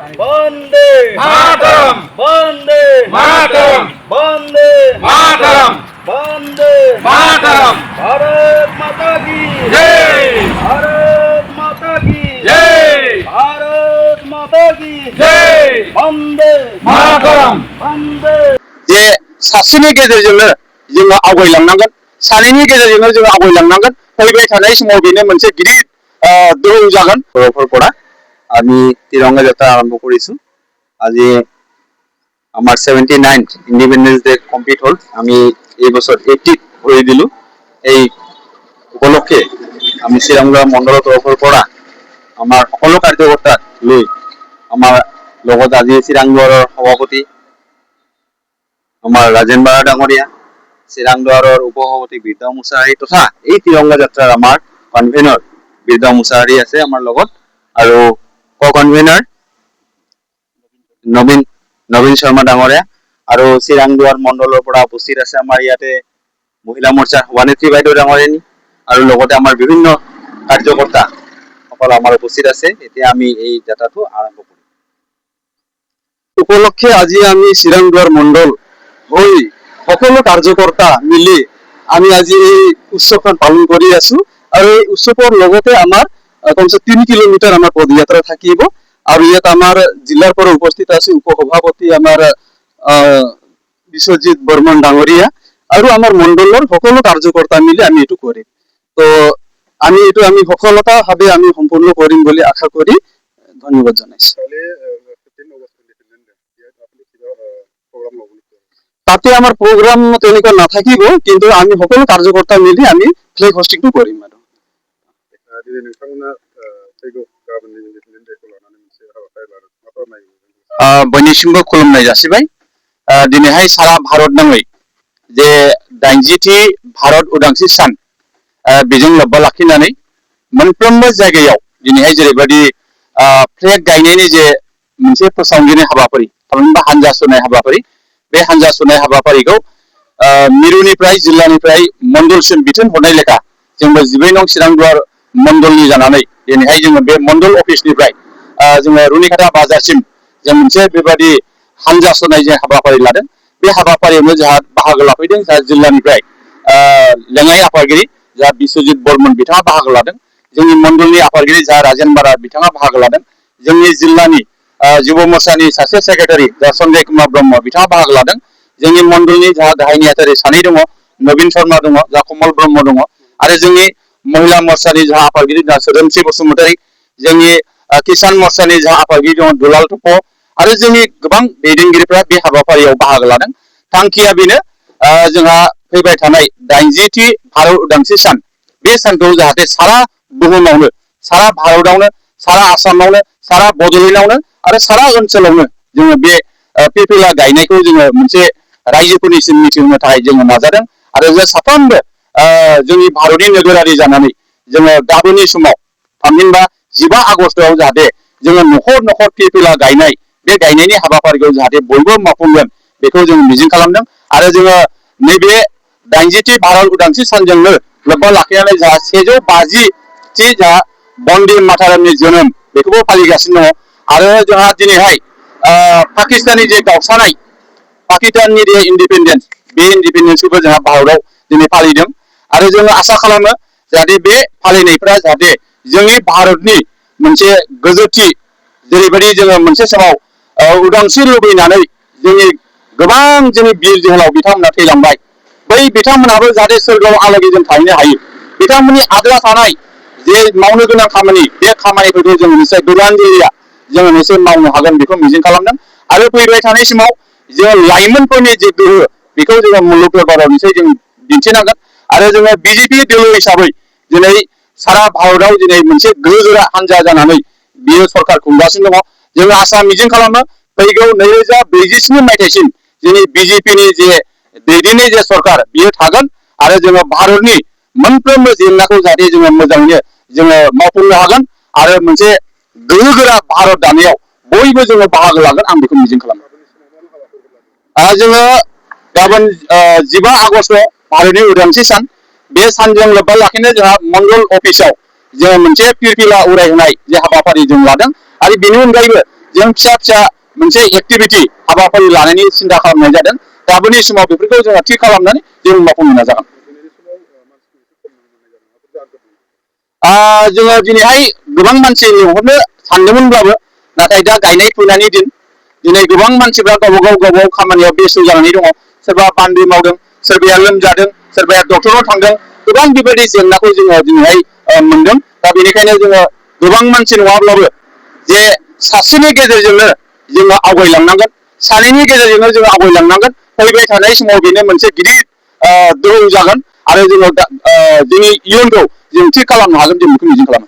বন্দে মাতরম বন্দে মাতরম বন্দে মাতরম বন্দে মাতরম ভারত মাতা কি জয় ভারত মাতা কি জয় ভারত মাতা কি জয় বন্দে মাতরম বন্দে जे सासेनि गेजेरजोंनो जोङो आवगायलांनांगोन सानैनि गेजेरजोंनो जोङो आवगायलांनांगोन फैबाय थानाय समाव बेनो मोनसे गिदिर दोहौ जागोन बर'फोरखौ আমি তিৰংগা যাত্ৰা আৰম্ভ কৰিছো আজি আমাৰ 79th ইন্ডিপেন্ডেন্স ডে কমপ্লিট হ'ল আমি এই বছৰ 80 কৰি দিলো এই উপলক্ষে আমি শ্ৰীৰামগড় মণ্ডলৰ তৰফৰ পৰা আমাৰ সকলো কাৰ্যকৰ্তাক লৈ আমাৰ লগত আজি শ্ৰীৰামগড়ৰ সভাপতি আমাৰ ৰাজেন বাৰা ডাঙৰীয়া শ্ৰীৰামগড়ৰ উপসভাপতি বীৰদাও মুছাহাৰী তথা এই তিৰংগা যাত্ৰাৰ আমাৰ কনভেনর বীৰদাও মুছাহাৰী আছে আমাৰ লগত আৰু কনভেনাৰ নবীন শৰ্মা ডাঙৰীয়া আৰু শ্ৰীৰামগড় মণ্ডলৰ পৰা উপস্থিত আছে আমাৰ ইয়াতে মহিলা মৰ্চাৰ সভানেত্ৰী বাইদেউ ডাঙৰীয়ানী আৰু লগতে আমাৰ বিভিন্ন কাৰ্যকৰ্তা সকল আমাৰ উপস্থিত আছে এতিয়া আমি এই যাত্ৰাটো আৰম্ভ কৰিম উপলক্ষে আজি আমি শ্ৰীৰামগড় মণ্ডল হৈ সকলো কাৰ্যকৰ্তা মিলি আমি আজি এই উৎসৱখন পালন কৰি আছো আৰু এই উৎসৱৰ লগতে আমাৰ কমসে 3 কিলোমিটাৰ আমাৰ পদযাত্ৰা থাকিব আৰু ইয়াত আমাৰ জিলাৰ পৰা উপস্থিত আছে উপসভাপতি আমাৰ বিশ্বজিৎ বৰ্মন ডাঙৰীয়া আৰু আমাৰ মণ্ডলৰ সকলো কাৰ্যকৰ্তা মিলি আমি এটো কৰিম তো আমি এটো আমি সফলতাভাৱে আমি সম্পূৰ্ণ কৰিম বুলি আশা কৰি ধন্যবাদ জনাইছো তাতে আমাৰ প্ৰগ্ৰাম তেনেকুৱা নাথাকিব কিন্তু আমি সকলো কাৰ্যকৰ্তা মিলি আমি ফ্লেগ হোষ্টিংটো কৰিম আৰু बयनिसिमबो खुलुमनाय जासिबाय दिनैहाय सारा भारत नाङै जे 80थि भारत उदांस्रि सान बेजों लोब्बा लाखिनानै मोनफ्रोमबो जायगायाव दिनैहाय जेरैबायदि फ्लेग गायनायनि जे मोनसे फोसावगिरि हाबाफारि थामहिनबा हानजा सुनाय हाबाफारि बे हानजा सुनाय हाबाफारिखौ मिरुनिफ्राय जिल्लानिफ्राय मण्डलसिम बिथोन हरनाय लेखा जोंबो 12 नं श्रीरामगड़ मण्डलनि जानानै दिनैहाय जोङो बे मण्डल अफिसनिफ्राय जोङो रुनिकाटा बाजारसिम जों मोनसे बेबायदि हानजा सुनाय जे हाबाफारि लादों बे हाबाफारियावनो जोंहा बाहागो लाफैदों जोंहा जिल्लानिफ्राय लेङाइ आफादगिरि जा बिश्वजित बर्मन बिथाङा बाहागो लादों जोंनि मण्डलनि आफादगिरि जा राजेन बारा बिथाङा बाहागो लादों जोंनि जिल्लानि युवा मोर्चानि सासे सेक्रेटारि जा सन्जय कुमार ब्रह्म बिथाङा बाहागो लादों जोंनि मण्डलनि जा गाहाय नेहाथारि सानै दङ नवीन शर्मा दङ जा कमल ब्रह्म दङ आरो जोंनि महिला मोर्चानि जा आफादगिरि जा सोदोमस्रि बसुमतारी जोंनि किसान मोर्चानि जा आफादगिरि दङ दुलाल टप आरो जोंनि गोबां दैदेनगिरिफोरा बे हाबाफारियाव बाहागो लादों थांखिया बेनो जोंहा फैबाय थानाय 80थि भारत उदांस्रि सान बे सानखौ जाहाथे सारा बुहुमावनो सारा भारतआवनो सारा आसामावनो सारा बड'लेण्डआवनो आरो सारा ओनसोलावनो जोङो बे पेपेला गायनायखौ जोङो मोनसे रायजोफोरनिसिम मिथिहोनो थाखाय जोङो नाजादों आरो जों साफ्रोमबो जोंनि भारतनि नोगोरारि जानानै जोङो गाबोननि समाव थामहिनबा 15 आगस्टआव जाहाथे जोङो नखर नखर पेपेला गायनाय बे गायनायनि हाबाफारिखौ जाहाथे बयबो मावफुंगोन बेखौ जों मिजिं खालामदों आरो जोङो नैबे 80थि भारत उदांस्रि सानजोंनो लोब्बा लाखिनानै जोंहा 150 थि जोंहा बन्दे मातरमनि जोनोम बेखौबो फालिगासिनो दङ आरो जोंहा दिनैहाय पाकिस्ताननि जे गावस्रानाय पाकिस्ताननि जे इन्डिपेन्डेन्स बे इन्डिपेन्डेन्सखौबो जोंहा भारतआव दिनै फालिदों आरो जोङो आसा खालामो जाहाथे बे फालिनायफ्रा जाहाथे जोंनि भारतनि मोनसे गोजोरथि जेरैबायदि जोङो मोनसे समाव उदांस्रि लुबैनानै जोंनि गोबां जोंनि बिर जोहोलाव बिथांमोना थैलांबाय बै बिथांमोनाबो जाहाथे सोरगोआव आलो-गोजोन थाहैनो हायो बिथांमोननि आद्रा थानाय जे मावनो गोनां खामानि बे खामानिफोरखौ जों निश्चय गोदानगिरिया जोङो निश्चय मावनो हागोन बेखौ मिजिं खालामदों आरो फैबाय थानाय समाव जों लाइमोनफोरनि जे गोहो बेखौ जोङो मुलुग दरबाराव निश्चय जों दिन्थिनांगोन आरो जोङो बिजेपि दोलो हिसाबै दिनै सारा भारतआव दिनै मोनसे गोहोगोरा हानजा जानानै बियो सरकार खुंगासिनो दङ जोङो आसा मिजिं खालामो फैगौ 2047 मायथाइसिम जोंनि बिजेपिनि जे दैदेननाय जे सरकार बियो थागोन आरो जोङो भारतनि मोनफ्रोमबो जेंनाखौ जाहाथे जोङो मोजाङैनो जोङो मावफुंनो हागोन आरो मोनसे गोहोगोरा भारत दानायाव बयबो जोङो बाहागो लागोन आं बेखौ मिजिं खालामो जोङो गाबोन 15 आगस्ट भारतनि उदांस्रि सान बे सानजों लोब्बा लाखिनो जोंहा मण्डल अफिसाव जोङो मोनसे फिरफिला उरायहोनाय जे हाबाफारि जों लादों आरो बेनि अनगायैबो जों फिसा फिसा मोनसे एक्टिभिटि हाबाफारि लानायनि सिन्था खालामनाय जादों। गाबोननि समाव बेफोरखौ जोङो थि खालामनानै जों मावफुंनो नाजागोन। जोङो दिनैहाय गोबां मानसि लिंहरनो सानदोंमोनब्लाबो नाथाय दा गायनाय फुनायनि दिन दिनै गोबां मानसिफ्रा गावबागाव खामानियाव बेस्थ' जानानै दङ। सोरबा बान्दो मावदों, सोरबाया लोमजादों, सोरबाया डक्टराव थांदों। गोबां बेबायदि जेंनाखौ जोङो दिनैहाय मोनदों। दा बेनिखायनो जोङो गोबां मानसि नङाब्लाबो जे सासेनि गेजेरजोंनो जोङो आवगायलांनांगोन, सानैनि गेजेरजोंनो जोङो आवगायलांनांगोन। फैबाय थानाय समाव बेनो मोनसे गिदिर दोहौ जागोन आरो जोङो जोंनि इयुनखौ जों थि खालामनो हागोन, जों बेखौ मिजिं खालामो।